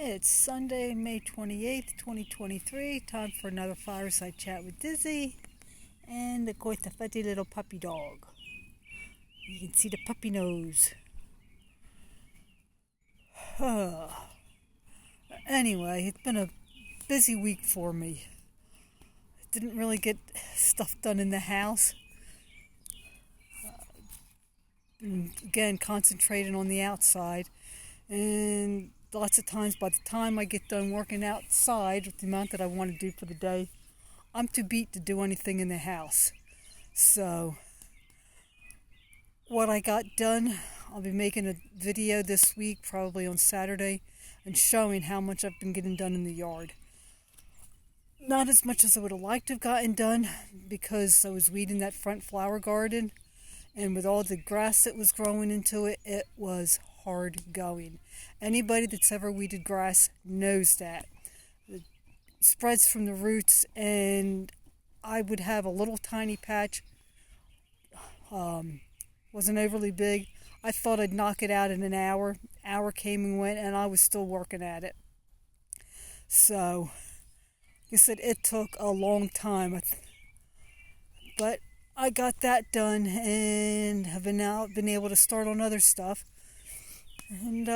It's Sunday, May 28th, 2023. Time for another Fireside chat with Dizzy and the quite the fatty little puppy dog. You can see the puppy nose. Anyway, it's been a busy week for me. I didn't really get stuff done in the house. Again, concentrating on the outside. And lots of times, by the time I get done working outside with the amount that I want to do for the day, I'm too beat to do anything in the house. So, what I got done, I'll be making a video this week, probably on Saturday, and showing how much I've been getting done in the yard. Not as much as I would have liked to have gotten done, because I was weeding that front flower garden, and with all the grass that was growing into it, it was hard going. Anybody that's ever weeded grass knows that. It spreads from the roots, and I would have a little tiny patch. Wasn't overly big. I thought I'd knock it out in an hour. Hour came and went, and I was still working at it. So, like I said, it took a long time. But I got that done and have been able to start on other stuff. And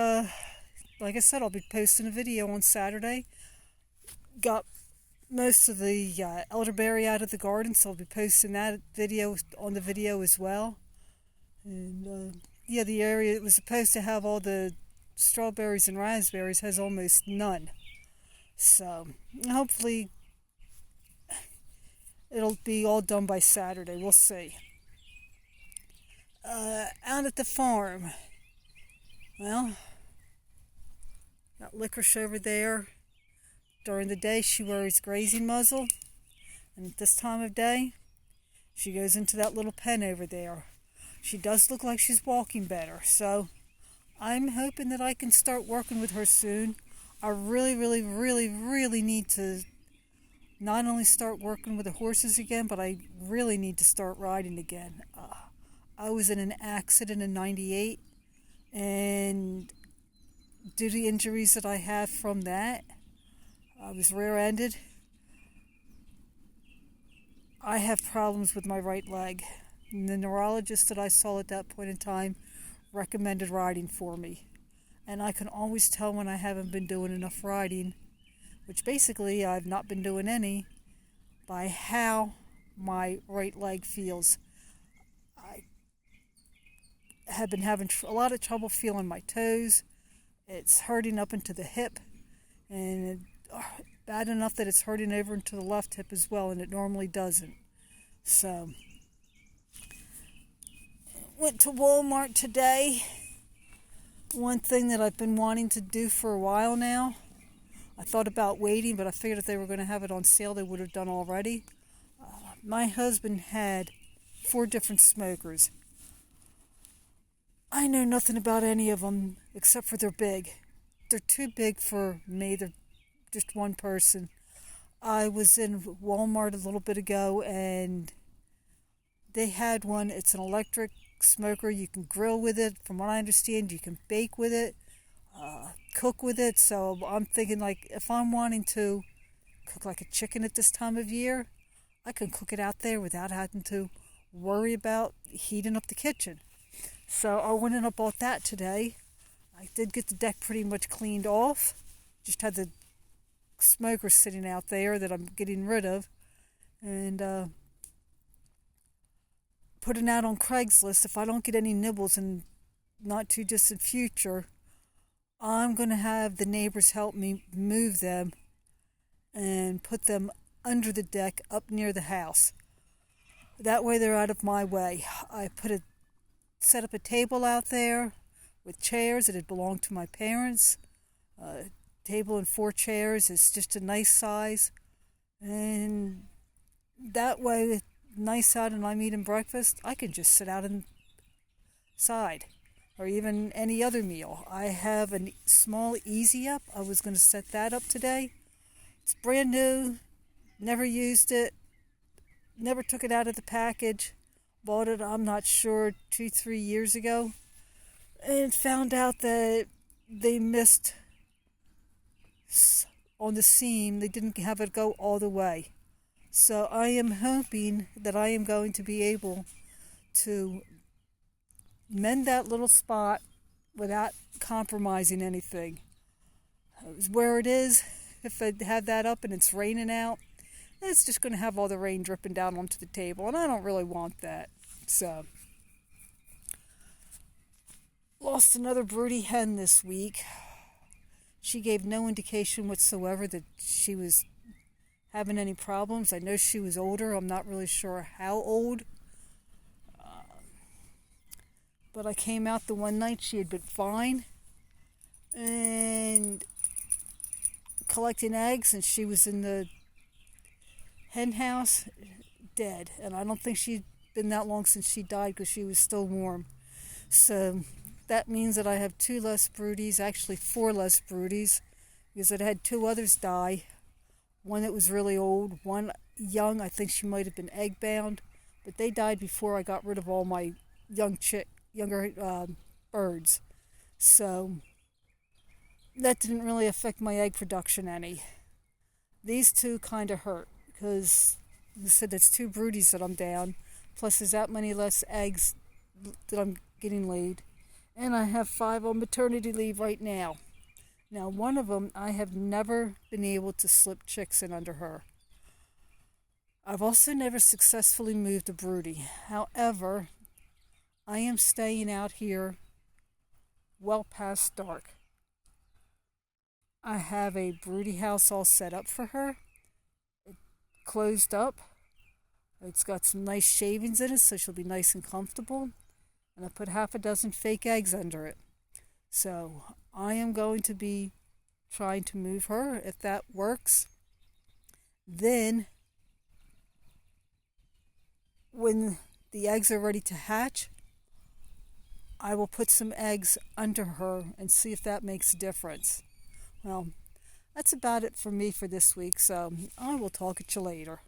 like I said, I'll be posting a video on Saturday. Got most of the elderberry out of the garden, so I'll be posting that video on the video as well. And the area that was supposed to have all the strawberries and raspberries has almost none. So hopefully it'll be all done by Saturday. We'll see. Out at the farm, well, got Licorice over there. During the day, she wears grazing muzzle, and at this time of day, she goes into that little pen over there. She does look like she's walking better, so I'm hoping that I can start working with her soon. I really need to not only start working with the horses again, but I really need to start riding again. I was in an accident in '98, and due to the injuries that I have from that, I was rear-ended. I have problems with my right leg. And the neurologist that I saw at that point in time recommended riding for me. And I can always tell when I haven't been doing enough riding, which basically I've not been doing any, by how my right leg feels. I have been having a lot of trouble feeling my toes. It's hurting up into the hip, and bad enough that it's hurting over into the left hip as well, and it normally doesn't. So, went to Walmart today. One thing that I've been wanting to do for a while now. I thought about waiting, but I figured if they were going to have it on sale, they would have done already. My husband had 4 different smokers. I know nothing about any of them except for they're big. They're too big for me. They're just one person. I was in Walmart a little bit ago, and they had one. It's an electric smoker. You can grill with it. From what I understand, you can bake with it, cook with it. So I'm thinking, like, if I'm wanting to cook like a chicken at this time of year, I can cook it out there without having to worry about heating up the kitchen. So I went and I bought that today. I did get the deck pretty much cleaned off. Just had the smoker sitting out there that I'm getting rid of. And putting out on Craigslist. If I don't get any nibbles in not too distant future, I'm going to have the neighbors help me move them and put them under the deck up near the house. That way they're out of my way. I set up a table out there with chairs. It had belonged to my parents. Table and 4 chairs is just a nice size. And that way, it's nice out and I'm eating breakfast, I can just sit out inside. Or even any other meal. I have a small Easy Up. I was going to set that up today. It's brand new. Never used it. Never took it out of the package. Bought it, I'm not sure, 2-3 years ago. And found out that they missed on the seam. They didn't have it go all the way. So I am hoping that I am going to be able to mend that little spot without compromising anything. Where it is, if I have that up and it's raining out, it's just going to have all the rain dripping down onto the table, and I don't really want that. So, lost another broody hen this week. She gave no indication whatsoever that she was having any problems. I know she was older. I'm not really sure how old. But I came out the one night, she had been fine and collecting eggs, and she was in the hen house dead. And I don't think she'd been that long since she died because she was still warm. So that means that I have 2 less broodies, actually 4 less broodies, because I had 2 others die. One that was really old, one young. I think she might have been egg bound, but they died before I got rid of all my younger birds. So that didn't really affect my egg production any. These 2 kind of hurt because I said that's 2 broodies that I'm down, plus there's that many less eggs that I'm getting laid, and I have 5 on maternity leave right now. Now, one of them, I have never been able to slip chicks in under her. I've also never successfully moved a broody. However, I am staying out here well past dark. I have a broody house all set up for her. It closed up. It's got some nice shavings in it, so she'll be nice and comfortable. And I put half a dozen fake eggs under it. So I am going to be trying to move her. If that works, then when the eggs are ready to hatch, I will put some eggs under her and see if that makes a difference. Well, that's about it for me for this week, so I will talk at you later.